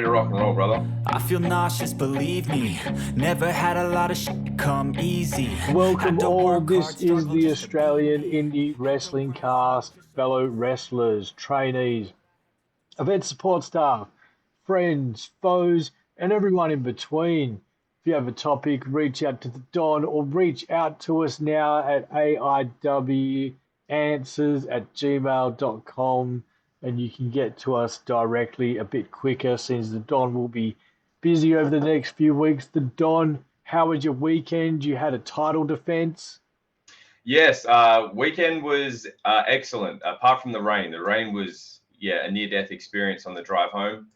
To rock and roll, brother. I feel nauseous, believe me. Never had a lot of shit come easy. Welcome Had to all, work this hard, is struggle the just to be Australian me. Indie Wrestling Cast, fellow wrestlers, trainees, event support staff, friends, foes, and everyone in between. If you have a topic, reach out to the Don or reach out to us now at aiwanswers@gmail.com and you can get to us directly a bit quicker since the Don will be busy over the next few weeks. The Don, how was your weekend? You had a title defense. Yes, weekend was excellent. Apart from the rain was a near-death experience on the drive home.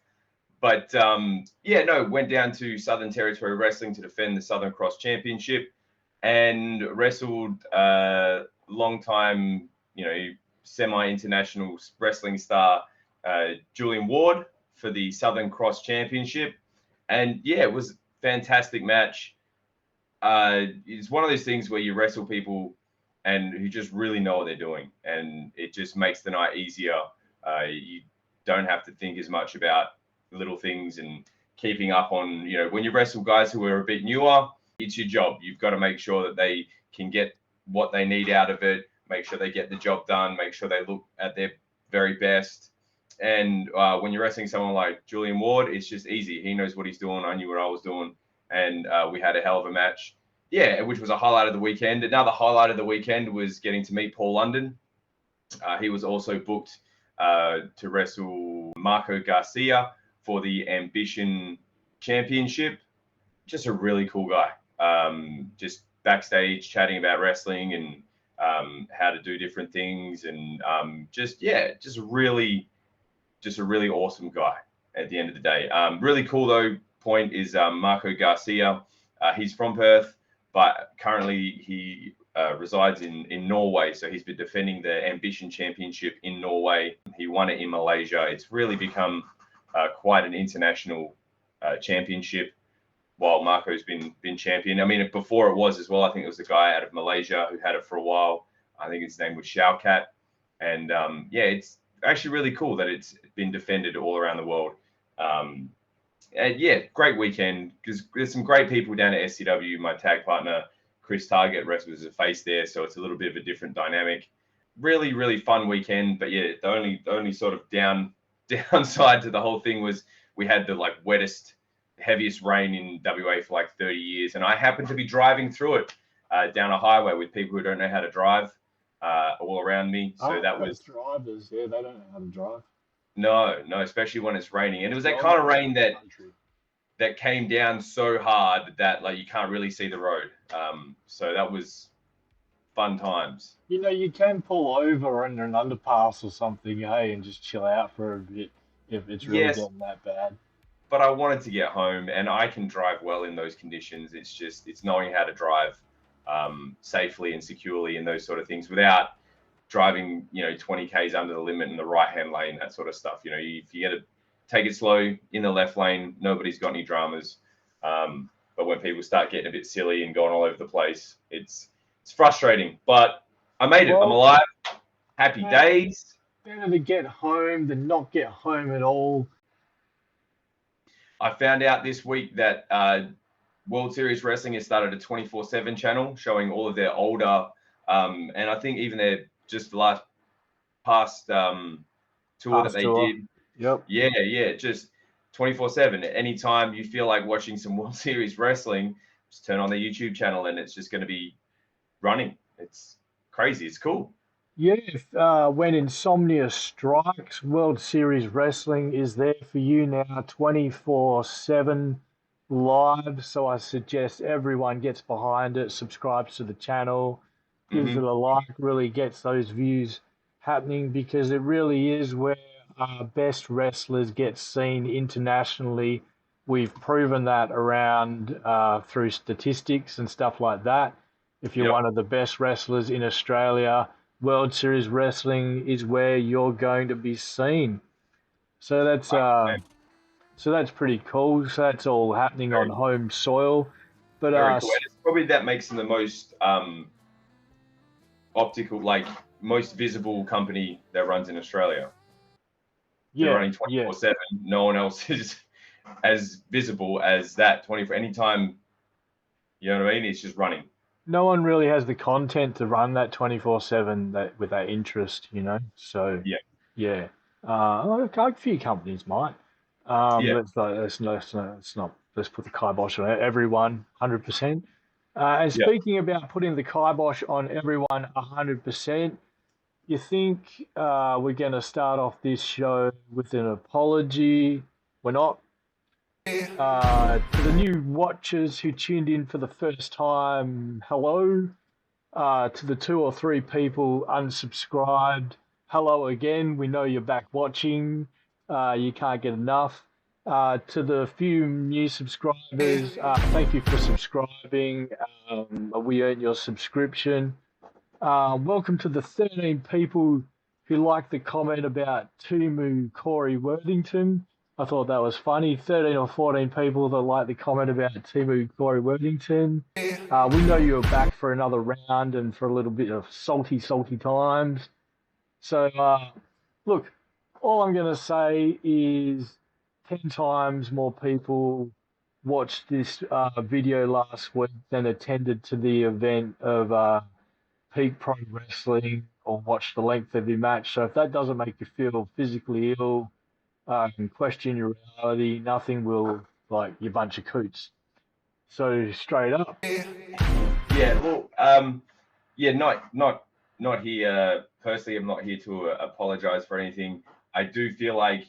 But went down to Southern Territory Wrestling to defend the Southern Cross Championship, and wrestled long-time, semi-international wrestling star Julian Ward for the Southern Cross Championship, and it was a fantastic match. It's one of those things where you wrestle people and who just really know what they're doing, and it just makes the night easier. You don't have to think as much about little things and keeping up on, when you wrestle guys who are a bit newer, it's your job. You've got to make sure that they can get what they need out of it, make sure they get the job done, make sure they look at their very best. And when you're wrestling someone like Julian Ward, it's just easy. He knows what he's doing. I knew what I was doing. And we had a hell of a match. Yeah, which was a highlight of the weekend. Another highlight of the weekend was getting to meet Paul London. He was also booked to wrestle Marco Garcia for the Ambition Championship. Just a really cool guy. Just backstage chatting about wrestling and how to do different things, and just a really awesome guy at the end of the day. Really cool though point is Marco Garcia. He's from Perth, but currently he resides in Norway. So he's been defending the Ambition Championship in Norway. He won it in Malaysia. It's really become quite an international championship, while Marco's been champion. I mean, before it was as well, I think it was a guy out of Malaysia who had it for a while. I think his name was Shaukat. And it's actually really cool that it's been defended all around the world. Great weekend, because there's some great people down at SCW. My tag partner, Chris Target, wrestles as a face there, so it's a little bit of a different dynamic. Really, really fun weekend. But the only sort of downside to the whole thing was we had the wettest, heaviest rain in WA for 30 years, and I happened to be driving through it down a highway with people who don't know how to drive all around me. So that was drivers. Yeah, they don't know how to drive. No, especially when it's raining, and it was that kind of rain that came down so hard that you can't really see the road. So that was fun times. You can pull over under an underpass or something, hey, and just chill out for a bit if it's really getting that bad. But I wanted to get home, and I can drive well in those conditions. It's knowing how to drive safely and securely in those sort of things without driving 20 k's under the limit in the right hand lane, that sort of stuff. If you get to take it slow in the left lane, nobody's got any dramas. But when people start getting a bit silly and going all over the place, it's frustrating. But I made it. I'm alive. Happy days. Better to get home than not get home at all. I found out this week that World Series Wrestling has started a 24/7 channel showing all of their older, and I think even their just the past tour that they did. Yep. Yeah, just 24/7. Anytime you feel like watching some World Series Wrestling, just turn on the YouTube channel and it's just going to be running. It's crazy. It's cool. Yeah, when insomnia strikes, World Series Wrestling is there for you now 24/7 live. So I suggest everyone gets behind it, subscribes to the channel, gives it a like, really gets those views happening, because it really is where our best wrestlers get seen internationally. We've proven that around through statistics and stuff like that. If you're one of the best wrestlers in Australia, World Series Wrestling is where you're going to be seen. So that's pretty cool. So that's all happening on home soil. But very cool. It's probably that makes them the most optical, most visible company that runs in Australia. They're running 24/7. No one else is as visible as that 24 anytime. You know what I mean? It's just running. No one really has the content to run that 24/7 that with that interest, you know. So Yeah. yeah, a few companies might. Yeah. Let's put the kibosh on everyone 100%. And Yeah. speaking about putting the kibosh on everyone 100%, you think we're going to start off this show with an apology? We're not. To the new watchers who tuned in for the first time, hello. To the 2 or 3 people unsubscribed, hello again. We know you're back watching. You can't get enough. To the few new subscribers, thank you for subscribing. We earned your subscription. Welcome to the 13 people who liked the comment about Tumu Corey Worthington. I thought that was funny. 13 or 14 people that liked the comment about Tumu Corey Worthington. We know you're back for another round and for a little bit of salty times. So, look, all I'm going to say is 10 times more people watched this video last week than attended to the event of Peak Pro Wrestling or watched the length of the match. So if that doesn't make you feel physically ill and question your reality, nothing will, like, you bunch of coots. So straight up. Yeah. Well, yeah, not here personally. I'm not here to apologize for anything. I do feel like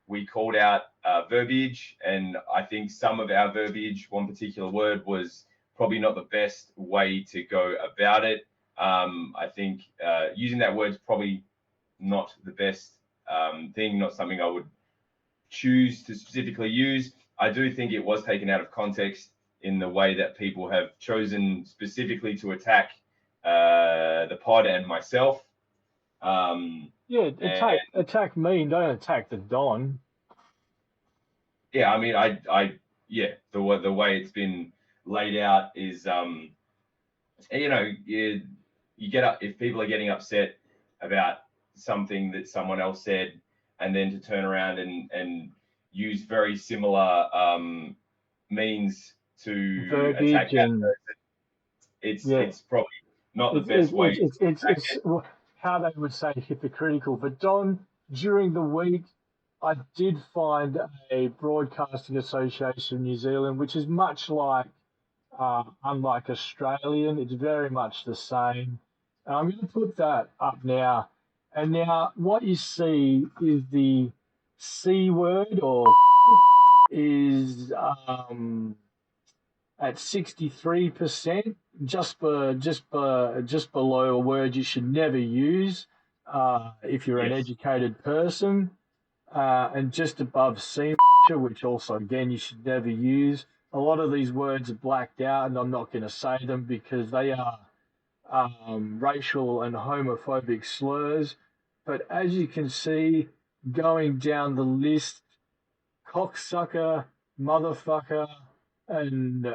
we called out verbiage, and I think some of our verbiage, one particular word, was probably not the best way to go about it. I think using that word's probably not the best thing, not something I would choose to specifically use. I do think it was taken out of context in the way that people have chosen specifically to attack the pod and myself. Yeah, attack me, don't attack the Don. Yeah, I mean, yeah, the way it's been laid out is, you know, you get up if people are getting upset about something that someone else said, and then to turn around and use very similar means to Verbiage attack that and person. It's probably not the best way to attack it's it. how they would say hypocritical. But Don, during the week, I did find a Broadcasting Association New Zealand, which is much like, unlike Australian, it's very much the same. And I'm going to put that up now. And now what you see is the C word, or is at 63%, just below a word you should never use if you're an Yes. educated person, and just above C, which also again you should never use. A lot of these words are blacked out, and I'm not going to say them because they are racial and homophobic slurs. But as you can see, going down the list, cocksucker, motherfucker, and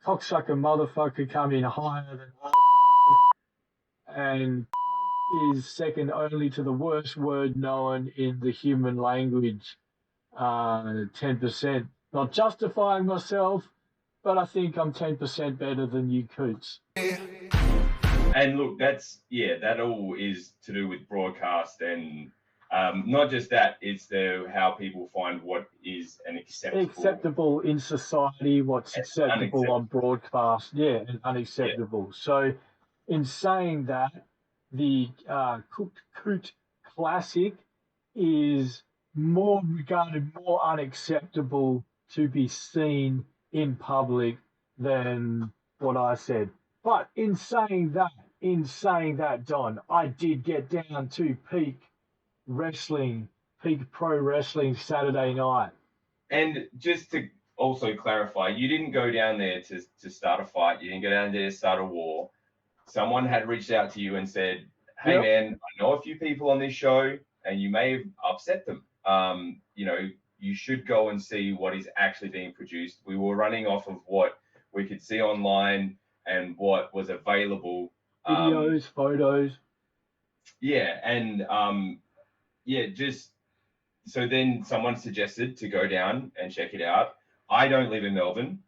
cocksucker motherfucker come in higher than and is second only to the worst word known in the human language, 10%. Not justifying myself, but I think I'm 10% better than you coots. And look, that all is to do with broadcast, and not just that, it's how people find what is an acceptable in society, what's acceptable on broadcast, and unacceptable. Yeah. So in saying that, the Coot Classic is regarded more unacceptable to be seen in public than what I said. But in saying that, Don, I did get down to Peak Pro Wrestling Saturday night. And just to also clarify, you didn't go down there to start a fight. You didn't go down there to start a war. Someone had reached out to you and said, hey, man, I know a few people on this show, and you may have upset them. You know, you should go and see what is actually being produced. We were running off of what we could see online and what was available. Videos, photos. Yeah, and just so then someone suggested to go down and check it out. I don't live in Melbourne.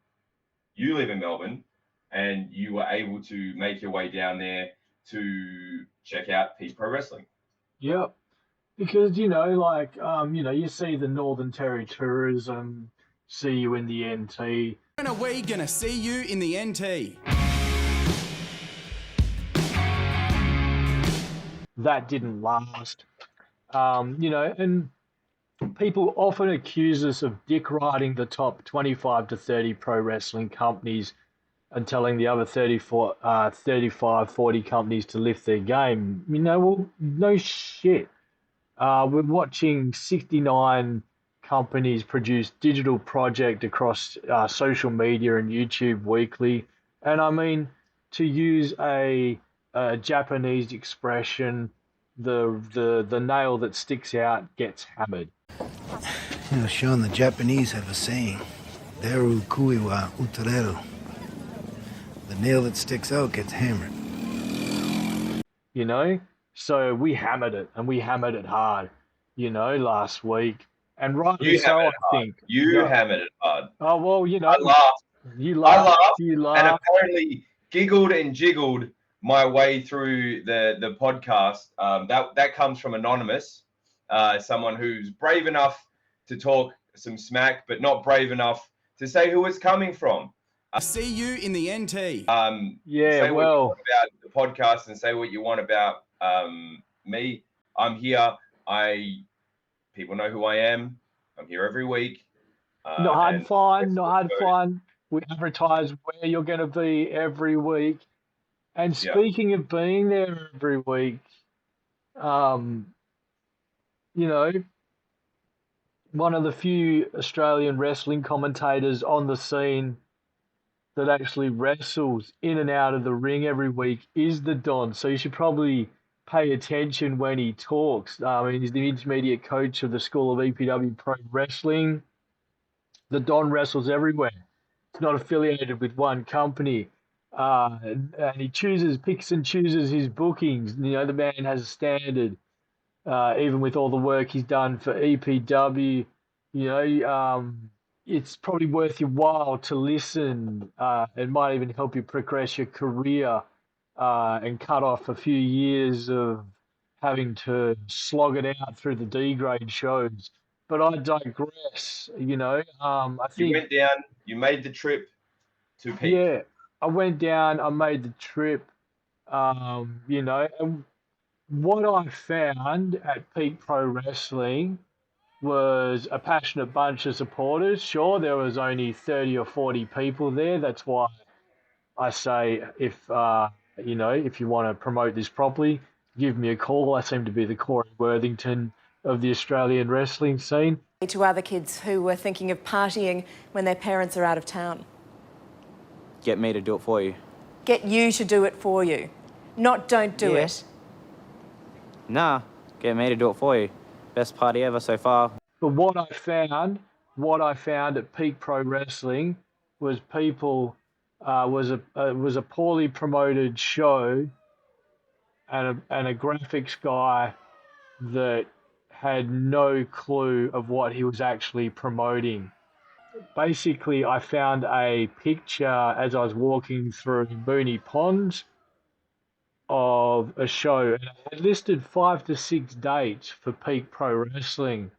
You live in Melbourne, and you were able to make your way down there to check out Peak Pro Wrestling. Yep. Because, you see the Northern Territory Tourism, see you in the NT. When are we going to see you in the NT? That didn't last. And people often accuse us of dick riding the top 25 to 30 pro wrestling companies and telling the other 35, 40 companies to lift their game. Well, no shit. We're watching 69 companies produce digital project across social media and YouTube weekly. And I mean, to use a Japanese expression, the nail that sticks out gets hammered. Sean, the Japanese have a saying, Deru kui wa utareru. The nail that sticks out gets hammered. So we hammered it, and we hammered it hard, last week. And rightly so, I think. You hammered it hard. Oh, well, I laughed. You laughed. And apparently giggled and jiggled my way through the podcast. That comes from Anonymous, someone who's brave enough to talk some smack, but not brave enough to say who it's coming from. See you in the NT. Say what you want about the podcast and say what you want about me. I'm here. People know who I am. I'm here every week. Not hard fun. We advertise where you're going to be every week. And speaking of being there every week, one of the few Australian wrestling commentators on the scene that actually wrestles in and out of the ring every week is the Don. So you should probably pay attention when he talks. He's the intermediate coach of the School of EPW Pro Wrestling. The Don wrestles everywhere. It's not affiliated with one company. And he picks and chooses his bookings. The man has a standard. Even with all the work he's done for EPW, it's probably worth your while to listen. It might even help you progress your career and cut off a few years of having to slog it out through the D grade shows. But I digress. I think you went down. You made the trip to Peak. Yeah, I went down. I made the trip. And what I found at Peak Pro Wrestling was a passionate bunch of supporters. Sure, there was only 30 or 40 people there. That's why I say if you want to promote this properly, give me a call. I seem to be the Corey Worthington of the Australian wrestling scene. To other kids who were thinking of partying when their parents are out of town. Get me to do it for you. Get you to do it for you. Not don't do it. Nah, get me to do it for you. Best party ever so far. But what I found at Peak Pro Wrestling was was a poorly promoted show and a graphics guy that had no clue of what he was actually promoting. Basically, I found a picture as I was walking through Moonee Ponds of a show, and it had listed 5 to 6 dates for Peak Pro Wrestling.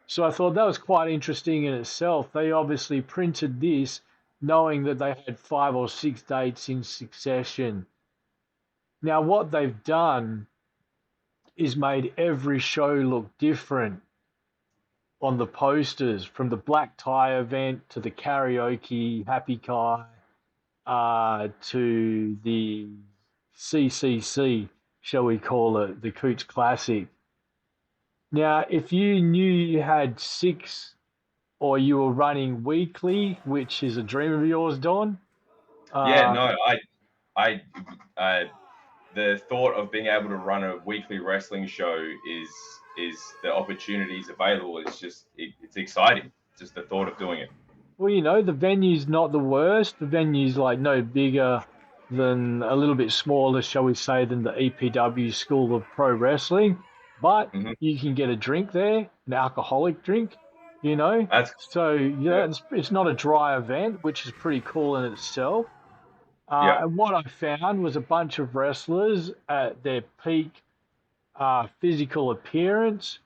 So I thought that was quite interesting in itself. They obviously printed this knowing that they had 5 or 6 dates in succession. Now, what they've done is made every show look different on the posters, from the black tie event to the karaoke Happy Kai to the CCC, shall we call it, the Coots Classic. Now, if you knew you had 6 or you were running weekly, which is a dream of yours, Don. The thought of being able to run a weekly wrestling show is the opportunities available. It's exciting. Just the thought of doing it. Well, the venue's not the worst. The venue's no bigger than, a little bit smaller, shall we say, than the EPW School of Pro Wrestling. but Mhm. you can get a drink there, an alcoholic drink, you know. That's So yeah. it's not a dry event, which is pretty cool in itself. Yeah. And what I found was a bunch of wrestlers at their peak physical appearance.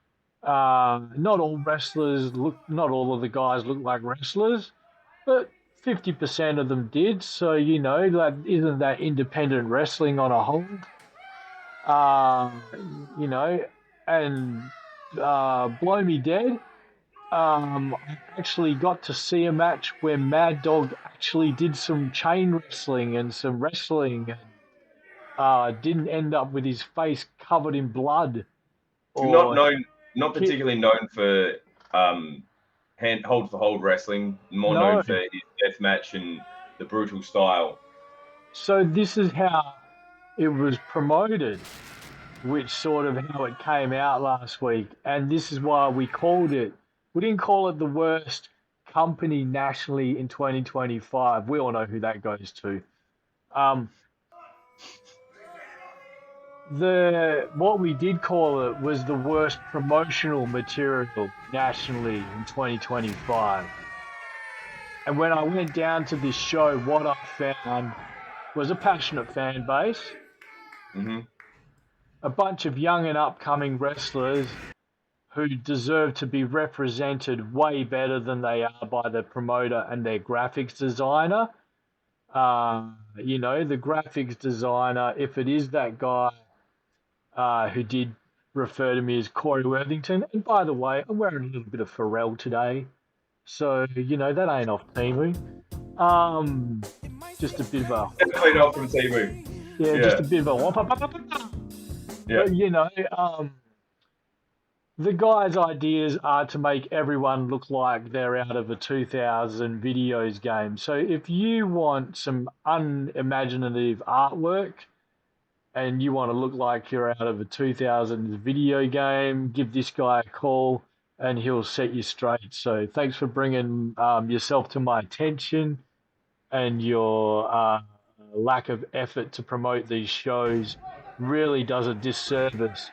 Not all wrestlers not all of the guys look like wrestlers, but 50% of them did. So, like, isn't that independent wrestling on a whole? Uh, you know, and blow me dead. I actually got to see a match where Mad Dog actually did some chain wrestling and some wrestling and didn't end up with his face covered in blood Not or known, not hit. particularly known for hold for hold wrestling. More known No. for his death match and the brutal style. So this is how it was promoted, which sort of how it came out last week. And this is why we called it. We didn't call it the worst company nationally in 2025. We all know who that goes to. What we did call it was the worst promotional material nationally in 2025. And when I went down to this show, what I found was a passionate fan base, Hmm. a bunch of young and upcoming wrestlers who deserve to be represented way better than they are by the promoter and their graphics designer. The graphics designer, if it is that guy who did refer to me as Corey Worthington, and by the way, I'm wearing a little bit of Pharrell today, so that ain't off Timu. Just a bit of a Definitely not from Timu. just a bit of a Yeah. but the guy's ideas are to make everyone look like they're out of a 2000 videos game. So if you want some unimaginative artwork and you want to look like you're out of a 2000s video game, give this guy a call and he'll set you straight. So thanks for bringing yourself to my attention and your lack of effort to promote these shows really does a disservice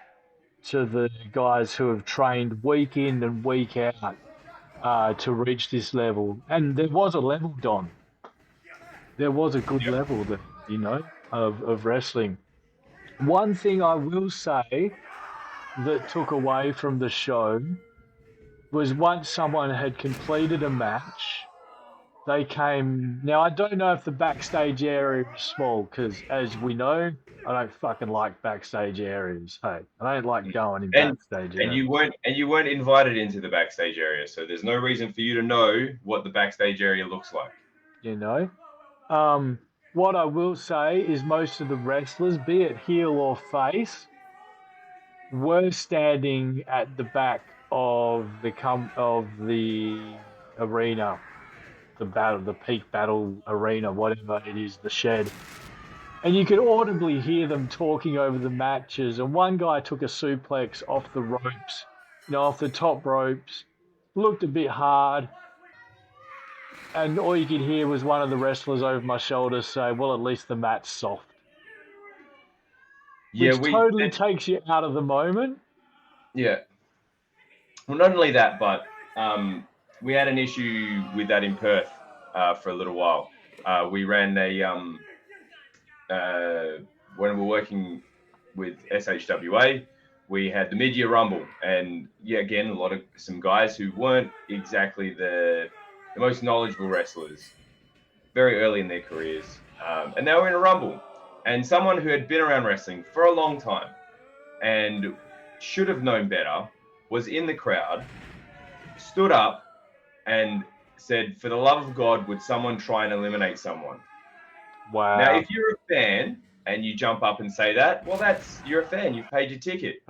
to the guys who have trained week in and week out to reach this level. And there was a level, Don. There was a good level there, of wrestling. One thing I will say that took away from the show was once someone had completed a match, they came. Now, I don't know if the backstage area is small because, as we know, I don't fucking like backstage areas. Hey, I don't like going in backstage areas. And you weren't invited into the backstage area, so there's no reason for you to know what the backstage area looks like. What I will say is most of the wrestlers, be it heel or face, were standing at the back of the arena, the peak battle arena, whatever it is, the shed. And you could audibly hear them talking over the matches. And one guy took a suplex off the ropes, off the top ropes, looked a bit hard. And all you could hear was one of the wrestlers over my shoulder say, well, at least the mat's soft. Which totally takes you out of the moment. Yeah. Well, not only that, but we had an issue with that in Perth for a little while. We ran when we were working with SHWA, we had the mid-year rumble, and again, some guys who weren't exactly the most knowledgeable wrestlers, very early in their careers, and they were in a rumble. And someone who had been around wrestling for a long time and should have known better was in the crowd, stood up and said, for the love of God, would someone try and eliminate someone? Wow. Now, if you're a fan and you jump up and say that, well, you're a fan. You've paid your ticket.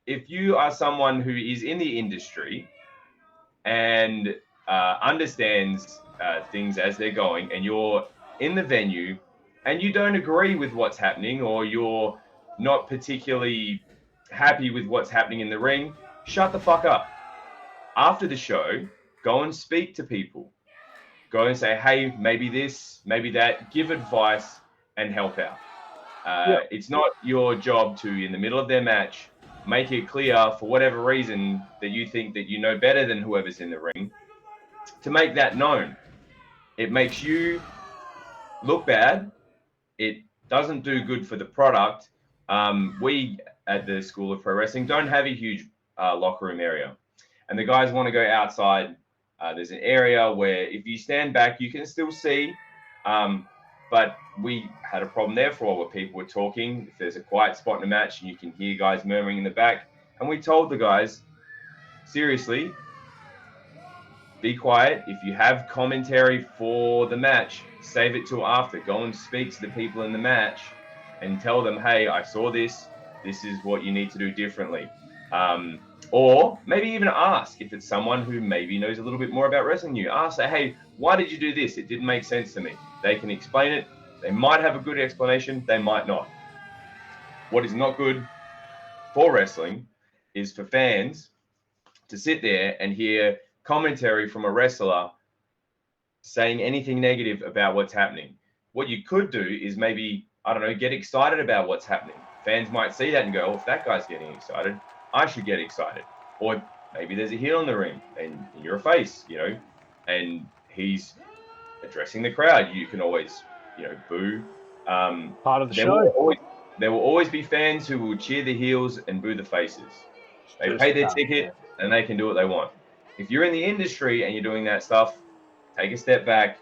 If you are someone who is in the industry and understands things as they're going, and you're in the venue and you don't agree with what's happening, or you're not particularly happy with what's happening in the ring, shut the fuck up. After the show, go and speak to people. Go and say, hey, maybe this, maybe that. Give advice and help out. Yeah. It's not your job to, in the middle of their match, make it clear for whatever reason that you think that you know better than whoever's in the ring, to make that known. It makes you look bad. It doesn't do good for the product. We at the School of Pro Wrestling don't have a huge locker room area, and the guys want to go outside. There's an area where if you stand back, you can still see. But we had a problem there for a while where people were talking. If there's a quiet spot in a match and you can hear guys murmuring in the back, and we told the guys, seriously, be quiet. If you have commentary for the match, save it till after. Go and speak to the people in the match and tell them, hey, I saw this. This is what you need to do differently. Or maybe even ask if it's someone who maybe knows a little bit more about wrestling than you. Ask, say, hey, why did you do this? It didn't make sense to me. They can explain it. They might have a good explanation. They might not. What is not good for wrestling is for fans to sit there and hear commentary from a wrestler saying anything negative about what's happening. What you could do is maybe, I don't know, get excited about what's happening. Fans might see that and go, oh, if that guy's getting excited, I should get excited. Or maybe there's a heel in the ring and you're a face, you know, and he's addressing the crowd. You can always, you know, boo. Part of the show. There will always be fans who will cheer the heels and boo the faces. They pay their ticket and they can do what they want. If you're in the industry and you're doing that stuff, take a step back,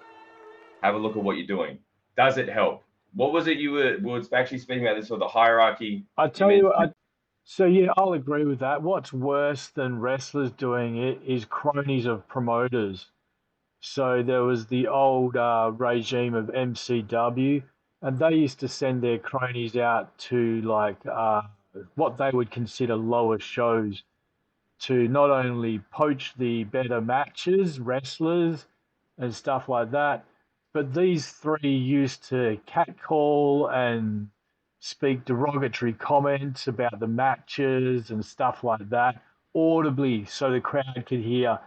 have a look at what you're doing. Does it help? What was it you were actually speaking about, this sort of the hierarchy? I tell you, so yeah, I'll agree with that. What's worse than wrestlers doing it is cronies of promoters. So there was the old regime of MCW, and they used to send their cronies out to like what they would consider lower shows to not only poach the better matches, wrestlers, and stuff like that, but these three used to catcall and speak derogatory comments about the matches and stuff like that audibly so the crowd could hear.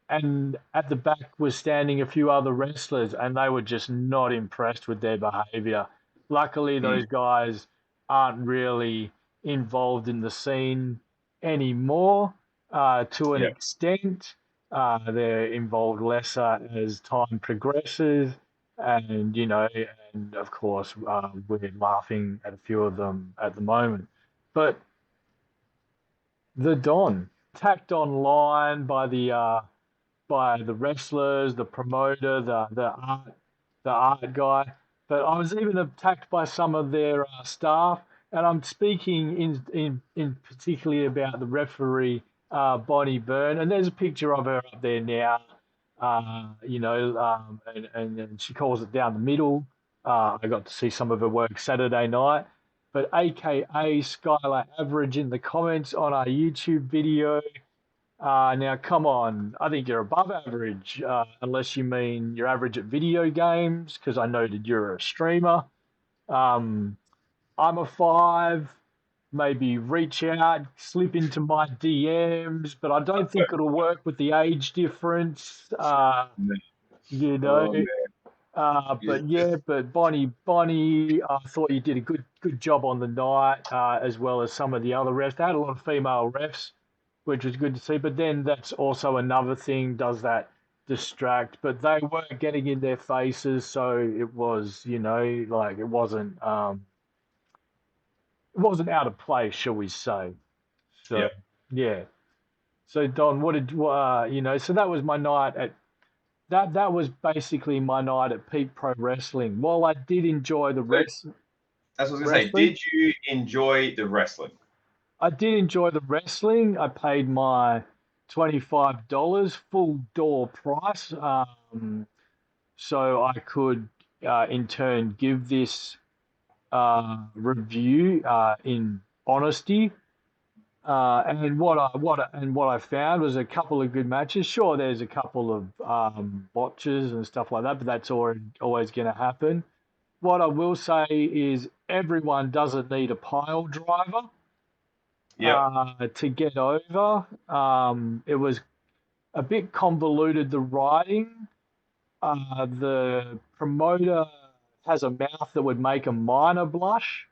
And at the back was standing a few other wrestlers, and they were just not impressed with their behavior. Luckily, those guys aren't really involved in the scene anymore to an extent. They're involved lesser as time progresses. And, you know, and of course, we're laughing at a few of them at the moment. But the Don, tacked online by the wrestlers, the promoter, the art guy. But I was even attacked by some of their staff, and I'm speaking in particularly about the referee Bonnie Byrne, and there's a picture of her up there now. You know, and she calls it down the middle. I got to see some of her work Saturday night. But AKA Skylar Average in the comments on our YouTube video. Now, come on. I think you're above average, unless you mean you're average at video games, because I noted you're a streamer. I'm a 5. Maybe reach out, slip into my DMs, but I don't think it'll work with the age difference. You know. But Bonnie, I thought you did a good job on the night, as well as some of the other refs. They had a lot of female refs, which was good to see. But then that's also another thing. Does that distract? But they were getting in their faces, so it was, you know, like it wasn't out of place, shall we say? So yeah. So Don, what did you know? So that was my night at that was basically my night at Peak Pro Wrestling. While I did enjoy the wrestling, that's what I was going to say. Did you enjoy the wrestling? I did enjoy the wrestling. I paid my $25 full door price, so I could in turn give this review in honesty. And what I found was a couple of good matches. Sure, there's a couple of botches and stuff like that, but that's always going to happen. What I will say is everyone doesn't need a pile driver to get over. It was a bit convoluted, the writing. The promoter has a mouth that would make a minor blush.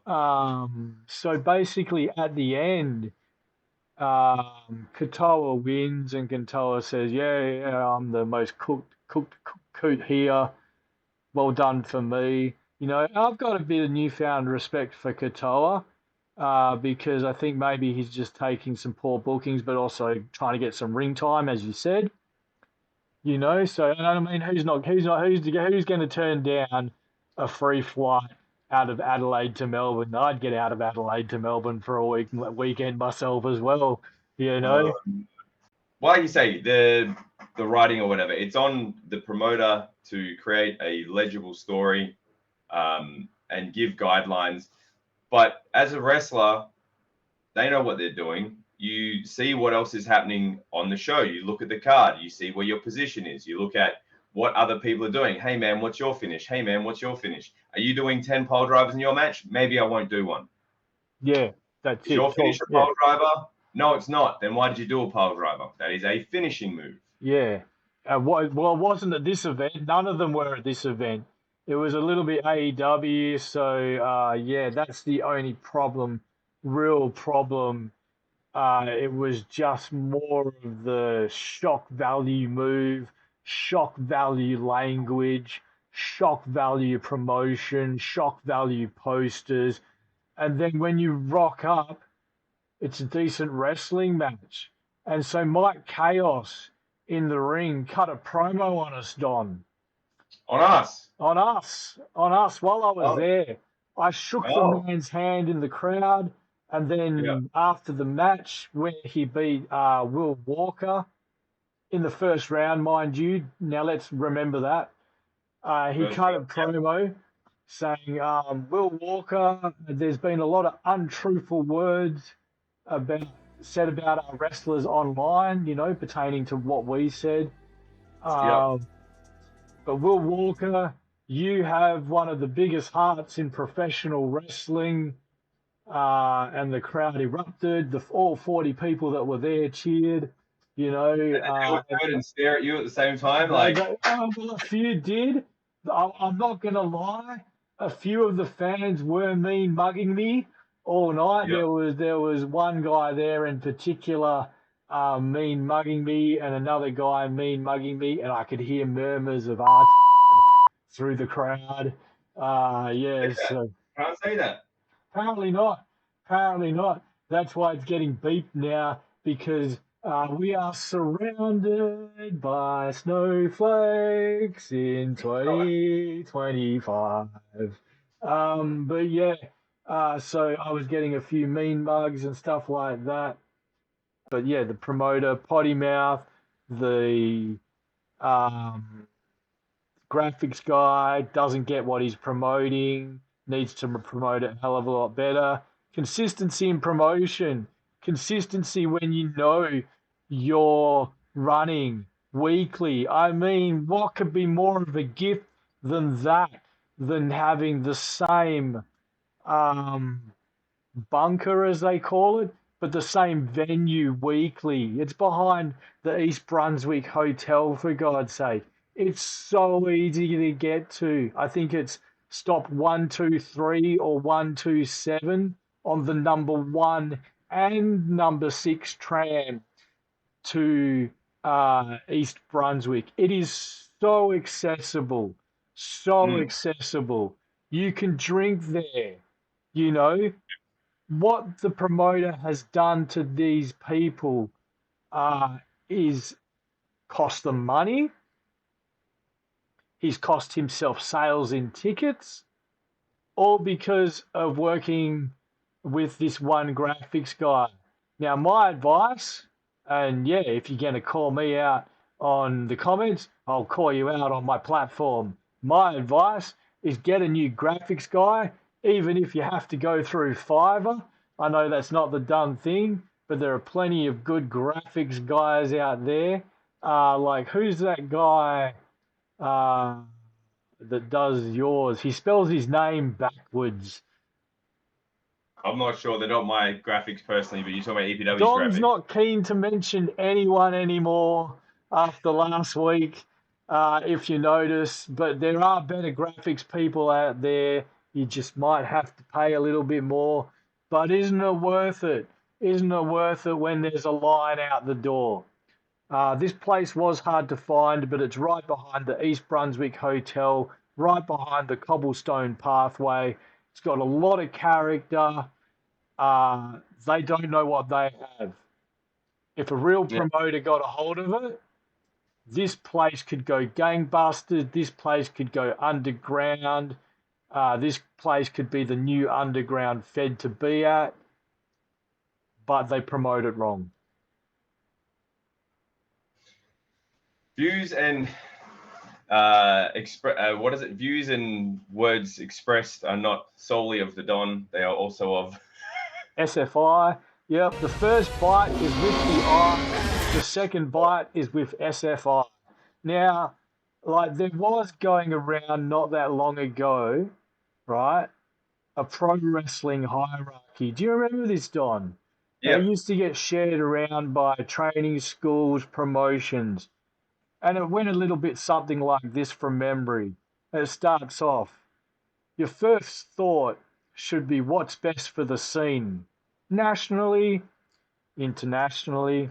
So basically, at the end, Katoa wins, and Katoa says, "Yeah, I'm the most cooked coot here. Well done for me." You know, I've got a bit of newfound respect for Katoa, because I think maybe he's just taking some poor bookings, but also trying to get some ring time, as you said. You know, so and I mean, who's going to turn down a free flight out of Adelaide to Melbourne? I'd get out of Adelaide to Melbourne for a weekend myself as well. You know, Like you say, the writing or whatever, it's on the promoter to create a legible story, and give guidelines. But as a wrestler, they know what they're doing. You see what else is happening on the show. You look at the card. You see where your position is. You look at what other people are doing. Hey, man, what's your finish? Hey, man, what's your finish? Are you doing 10 pole drivers in your match? Maybe I won't do one. yeah, that's Is it. your finish a pole driver? No, it's not. Then why did you do a pole driver? That is a finishing move. Yeah. Well, it wasn't at this event. None of them were at this event. It was a little bit AEW. So, yeah, that's the only problem, real problem. It was just more of the shock value move, shock value language, shock value promotion, shock value posters. And then when you rock up, it's a decent wrestling match. And so Mike Chaos in the ring cut a promo on us, Don. On us. On us while I was there. I shook the man's hand in the crowd, and then after the match, where he beat Will Walker in the first round, mind you. Now let's remember that. He cut a promo saying, Will Walker, there's been a lot of untruthful words said about our wrestlers online, you know, pertaining to what we said. But Will Walker, you have one of the biggest hearts in professional wrestling. And the crowd erupted. All 40 people that were there cheered, you know. And stare at you at the same time. Well, a few did. I'm not going to lie. A few of the fans were mean mugging me all night. There was one guy there in particular mean mugging me, and another guy mean mugging me, and I could hear murmurs of art through the crowd. So Can't say that. Apparently not. That's why it's getting beeped now, because we are surrounded by snowflakes in 2025. But yeah, so I was getting a few mean mugs and stuff like that. But yeah, the promoter, Potty Mouth, the graphics guy doesn't get what he's promoting, needs to promote it a hell of a lot better. Consistency in promotion. Consistency when you know you're running weekly. I mean, what could be more of a gift than that, than having the same bunker, as they call it, but the same venue weekly. It's behind the East Brunswick Hotel, for God's sake. It's so easy to get to. I think it's stop 123 or 127 on the number 1 and number 6 tram to East Brunswick. It is so accessible, accessible. You can drink there. You know, what the promoter has done to these people is cost them money. He's cost himself sales in tickets, all because of working with this one graphics guy. Now, my advice, and yeah, if you're going to call me out on the comments, I'll call you out on my platform. My advice is get a new graphics guy, even if you have to go through Fiverr. I know that's not the done thing, but there are plenty of good graphics guys out there. Like, who's that guy that does yours? He spells his name backwards. I'm not sure. They're not my graphics personally, but you're talking about EPW's Don's graphics. not keen to mention anyone anymore after last week, if you notice, but there are better graphics people out there. You just might have to pay a little bit more. But isn't it worth it? Isn't it worth it when there's a line out the door? This place was hard to find, but it's right behind the East Brunswick Hotel, right behind the cobblestone pathway. It's got a lot of character. They don't know what they have. If a real promoter got a hold of it, this place could go gangbusters. This place could go underground. This place could be the new underground Fed to be at. But they promote it wrong. Views and views and words expressed are not solely of the Don. They are also of SFI. Yep, the first bite is with the I. The second bite is with SFI. Now, like there was going around not that long ago, right? A pro wrestling hierarchy. Do you remember this, Don? Yeah. They used to get shared around by training schools, promotions. And it went a little bit something like this from memory. It starts off. Your first thought should be what's best for the scene. Nationally, internationally,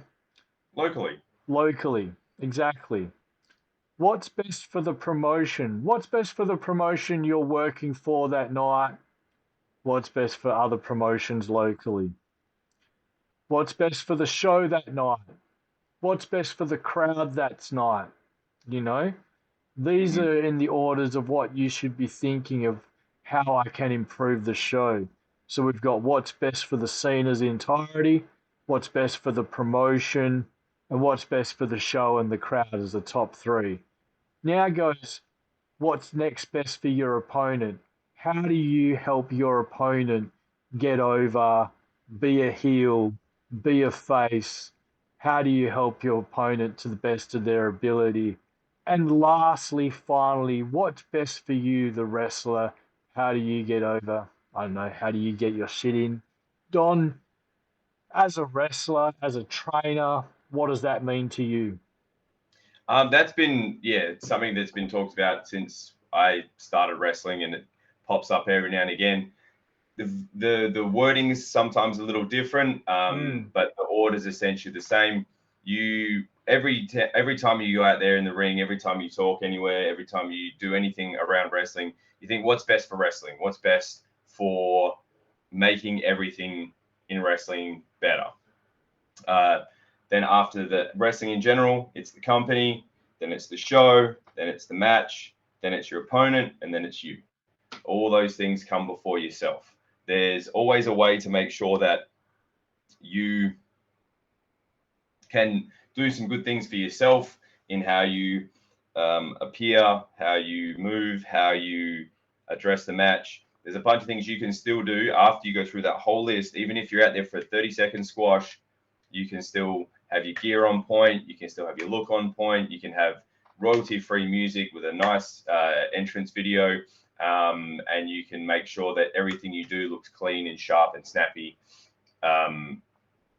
locally. Exactly. What's best for the promotion? What's best for the promotion you're working for that night? What's best for other promotions locally? What's best for the show that night? What's best for the crowd that night? You know, these are in the orders of what you should be thinking of how I can improve the show. So we've got what's best for the scene as entirety, what's best for the promotion, and what's best for the show and the crowd as the top three. Now goes what's next best for your opponent. How do you help your opponent get over, be a heel, be a face? How do you help your opponent to the best of their ability? And lastly, finally, what's best for you, the wrestler? How do you get over? I don't know, how do you get your shit in? Don, as a wrestler, as a trainer, what does that mean to you? That's been, something that's been talked about since I started wrestling, and it pops up every now and again. The wording is sometimes a little different, but the order is essentially the same. Every time you go out there in the ring, every time you talk anywhere, every time you do anything around wrestling, you think, what's best for wrestling? What's best for making everything in wrestling better? Then after the wrestling in general, it's the company, then it's the show, then it's the match, then it's your opponent, and then it's you. All those things come before yourself. There's always a way to make sure that you can do some good things for yourself in how you appear, how you move, how you address the match. There's a bunch of things you can still do after you go through that whole list. Even if you're out there for a 30-second squash, you can still have your gear on point. You can still have your look on point. You can have royalty-free music with a nice entrance video. And you can make sure that everything you do looks clean and sharp and snappy.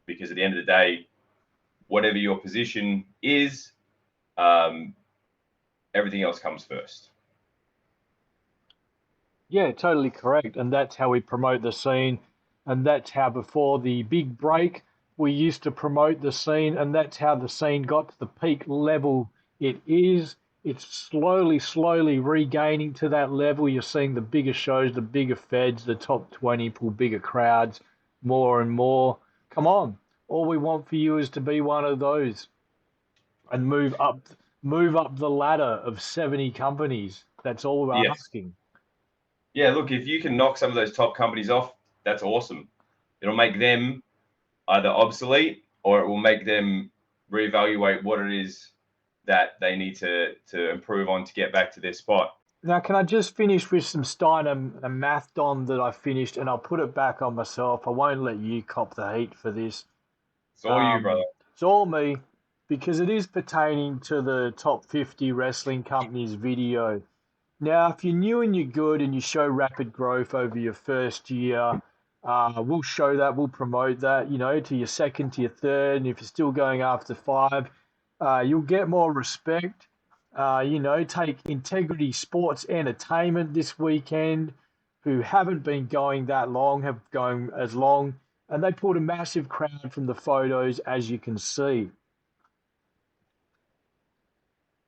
Because at the end of the day, whatever your position is, everything else comes first. Yeah, totally correct. And that's how we promote the scene. And that's how before the big break, we used to promote the scene. And that's how the scene got to the peak level it is. It's slowly regaining to that level. You're seeing the bigger shows, the bigger feds, the top 20 pull bigger crowds, more and more. Come on. All we want for you is to be one of those and move up the ladder of 70 companies. That's all we're asking. Yeah, look, if you can knock some of those top companies off, that's awesome. It'll make them either obsolete or it will make them reevaluate what it is that they need to improve on to get back to their spot. Now, can I just finish with some Steiner and math, Don, that I finished, and I'll put it back on myself. I won't let you cop the heat for this. It's all you, brother. It's all me, because it is pertaining to the top 50 wrestling companies video. Now, if you're new and you're good and you show rapid growth over your first year, we'll show that, we'll promote that, to your second, to your third, and if you're still going after 5, you'll get more respect. Take Integrity Sports Entertainment this weekend, who haven't been going that long have gone as long, and they pulled a massive crowd from the photos, as you can see.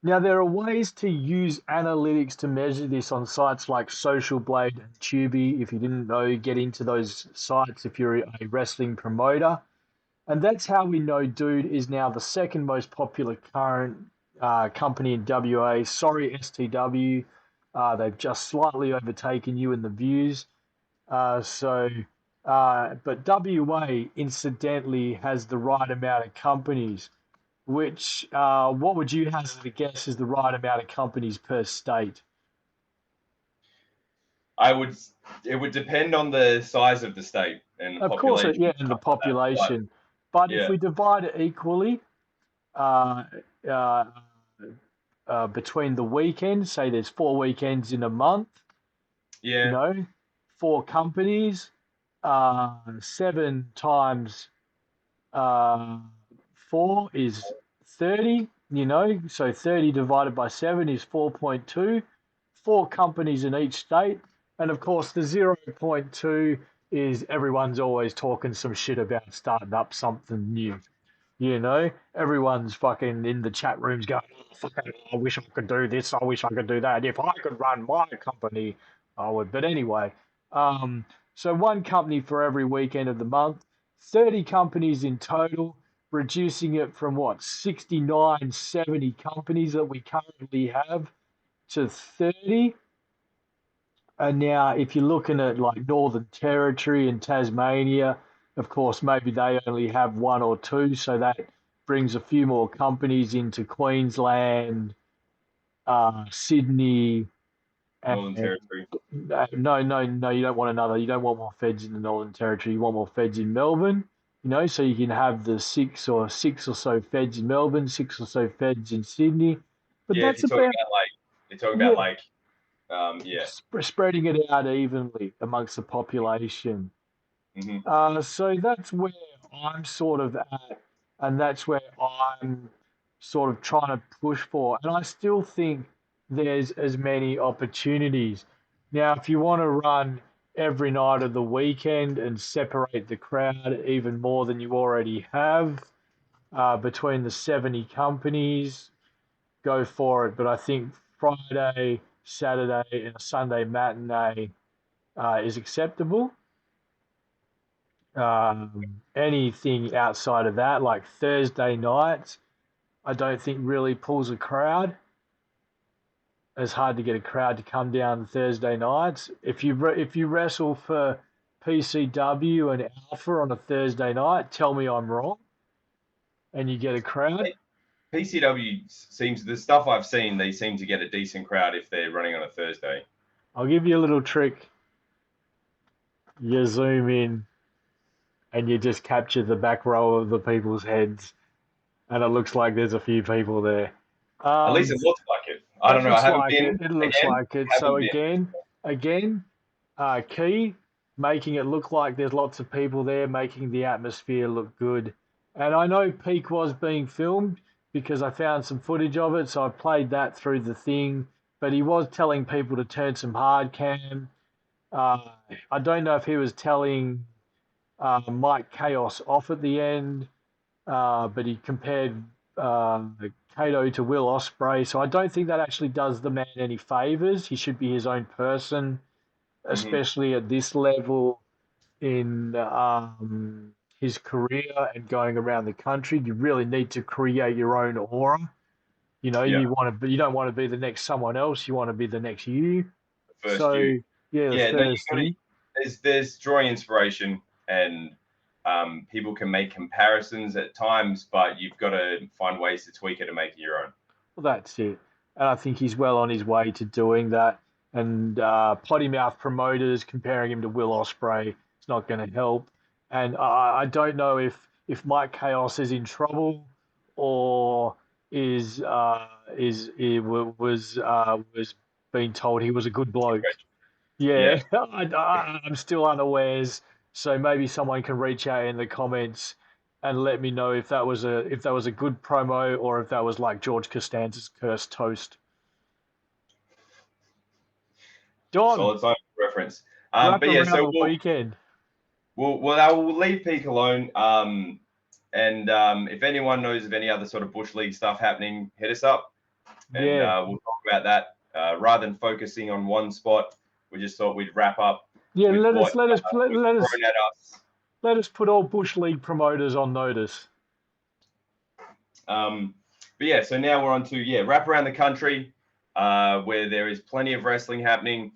Now, there are ways to use analytics to measure this on sites like Social Blade and Tubi. If you didn't know, get into those sites if you're a wrestling promoter. And that's how we know Dude is now the second most popular current company in WA. Sorry, STW. They've just slightly overtaken you in the views. But WA, incidentally, has the right amount of companies. Which, what would you hazard a guess is the right amount of companies per state? It would depend on the size of the state and the Of course, population. and the population. But if yeah. we divide it equally between the weekends, say there's 4 weekends in a month, Yeah. 4 companies, 7 times 4 is 30, so 30 divided by 7 is 4.2, 4 companies in each state. And of course, the 0.2 is everyone's always talking some shit about starting up something new. Everyone's fucking in the chat rooms going, I wish I could do this, I wish I could do that. If I could run my company, I would. But anyway, so 1 company for every weekend of the month, 30 companies in total, reducing it from 69, 70 companies that we currently have to 30. And now if you're looking at like Northern Territory and Tasmania, of course, maybe they only have 1 or 2, so that brings a few more companies into Queensland, Sydney. Northern Territory. No, you don't want another. You don't want more feds in the Northern Territory. You want more feds in Melbourne. So you can have the 6 or so feds in Melbourne, 6 or so feds in Sydney. But that's about spreading it out evenly amongst the population. Mm-hmm. So that's where I'm sort of at, and that's where I'm sort of trying to push for. And I still think there's as many opportunities. Now, if you want to run every night of the weekend and separate the crowd even more than you already have between the 70 companies, go for it. But I think Friday, Saturday, and a Sunday matinee is acceptable. Anything outside of that, like Thursday nights, I don't think really pulls a crowd. It's hard to get a crowd to come down Thursday nights. If you wrestle for PCW and Alpha on a Thursday night, tell me I'm wrong, and you get a crowd. PCW seems, the stuff I've seen, they seem to get a decent crowd if they're running on a Thursday. I'll give you a little trick. You zoom in, and you just capture the back row of the people's heads, and it looks like there's a few people there. At least it looks like it. I don't know. I haven't been. It looks like it. So again, key, making it look like there's lots of people there, making the atmosphere look good. And I know Peak was being filmed because I found some footage of it, so I played that through the thing. But he was telling people to turn some hard cam. I don't know if he was telling Mike Chaos off at the end, but he compared Kato to Will Ospreay, so I don't think that actually does the man any favors. He should be his own person, especially at this level in his career and going around the country. You really need to create your own aura. You don't want to be the next someone else. You want to be the next you. There's drawing inspiration, and people can make comparisons at times, but you've got to find ways to tweak it and make it your own. Well, that's it. And I think he's well on his way to doing that. And potty mouth promoters comparing him to Will Ospreay is not going to help. And I don't know if Mike Chaos is in trouble or was being told he was a good bloke. Yeah. I'm still unawares. So maybe someone can reach out in the comments and let me know if that was a good promo or if that was like George Costanza's cursed toast. Don. Solid science reference. Wrap But yeah, around so the weekend. I will leave peak alone. And if anyone knows of any other sort of bush league stuff happening, hit us up, and Yeah. we'll talk about that. Rather than focusing on one spot, we just thought we'd wrap up. Yeah, with let what, us was thrown at us. let us put all bush league promoters on notice. But yeah, so now we're on to wrap around the country, where there is plenty of wrestling happening.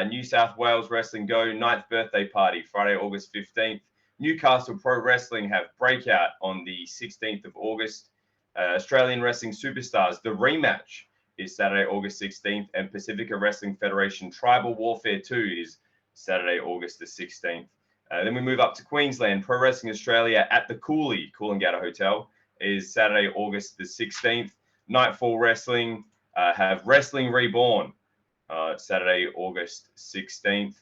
New South Wales Wrestling Go 9th birthday party Friday, August 15th. Newcastle Pro Wrestling have Breakout on the 16th of August. Australian Wrestling Superstars, the rematch is Saturday, August 16th, and Pacifica Wrestling Federation Tribal Warfare 2 is Saturday, August the 16th. Then we move up to Queensland. Pro Wrestling Australia at the Coolangatta Hotel is Saturday, August the 16th. Nightfall Wrestling have Wrestling Reborn Saturday, August 16th.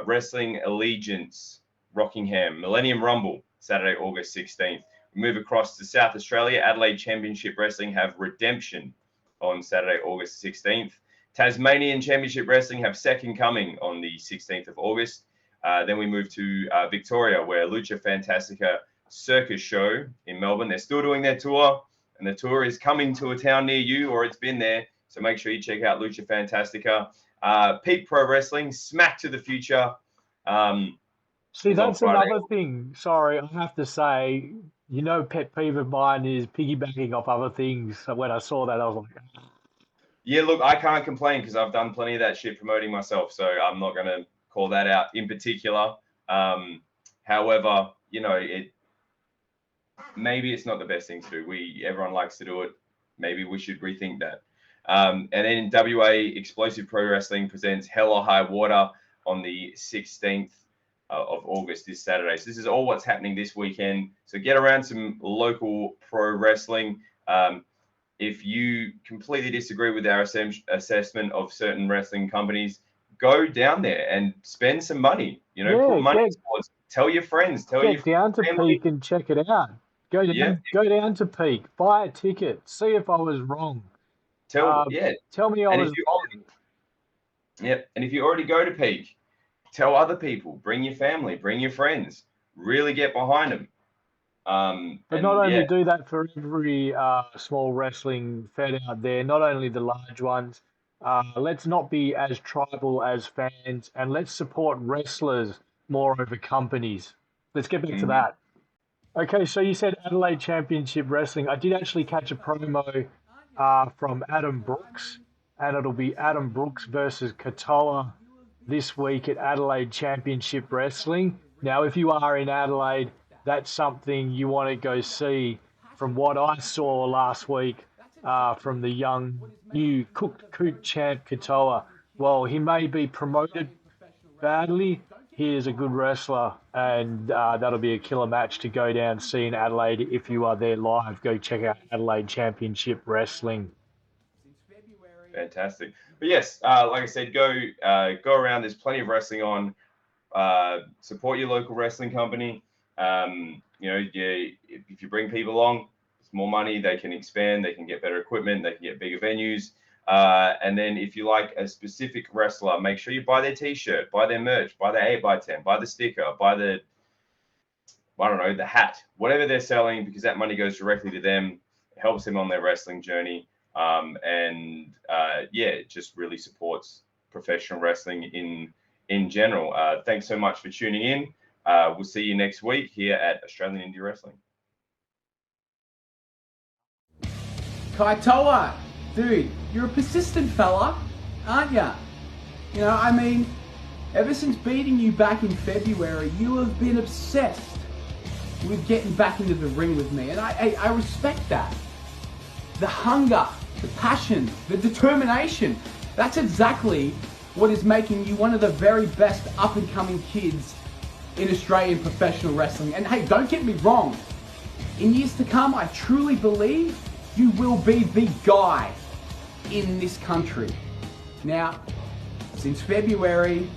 Wrestling Allegiance, Rockingham, Millennium Rumble, Saturday, August 16th. We move across to South Australia. Adelaide Championship Wrestling have Redemption on Saturday, August 16th. Tasmanian Championship Wrestling have Second Coming on the 16th of August. Then we move to Victoria, where Lucha Fantastica Circus Show in Melbourne. They're still doing their tour, and the tour is coming to a town near you, or it's been there. So make sure you check out Lucha Fantastica. Peak Pro Wrestling, Smack to the Future. See, that's another thing. Sorry, I have to say, pet peeve of mine is piggybacking off other things. So when I saw that, I was like, yeah, look, I can't complain because I've done plenty of that shit promoting myself. So I'm not going to call that out in particular. However, maybe it's not the best thing to do. Everyone likes to do it. Maybe we should rethink that. And then in WA, Explosive Pro Wrestling presents Hell or High Water on the 16th of August, this Saturday. So this is all what's happening this weekend. So get around some local pro wrestling. If you completely disagree with our assessment of certain wrestling companies, go down there and spend some money. Put money towards. Tell your friends. Get down to Peak and check it out. Go down to Peak. Buy a ticket. See if I was wrong. Tell me I was wrong. Yep. And if you already go to Peak, tell other people. Bring your family. Bring your friends. Really get behind them. But not only do that for every small wrestling fed out there, not only the large ones. Let's not be as tribal as fans, and let's support wrestlers more over companies. Let's get back to that. Okay, so you said Adelaide Championship Wrestling. I did actually catch a promo from Adam Brooks, and it'll be Adam Brooks versus Katoa this week at Adelaide Championship Wrestling. Now, if you are in Adelaide, that's something you want to go see. From what I saw last week from the young, new Cook champ Katoa, well, he may be promoted badly. He is a good wrestler, and that'll be a killer match to go down see in Adelaide. If you are there live, go check out Adelaide Championship Wrestling. Fantastic. But yes, like I said, go around. There's plenty of wrestling on. Support your local wrestling company. If you bring people along, it's more money. They can expand. They can get better equipment. They can get bigger venues. And then if you like a specific wrestler, make sure you buy their T-shirt, buy their merch, buy the 8x10, buy the sticker, buy the hat, whatever they're selling, because that money goes directly to them. It helps them on their wrestling journey. It just really supports professional wrestling in general. Thanks so much for tuning in. We'll see you next week here at Australian Indie Wrestling. Kaitoa, dude, you're a persistent fella, aren't ya? Ever since beating you back in February, you have been obsessed with getting back into the ring with me, and I respect that. The hunger, the passion, the determination, that's exactly what is making you one of the very best up-and-coming kids in Australian professional wrestling. And hey, don't get me wrong, in years to come, I truly believe you will be the guy in this country. Now, since February,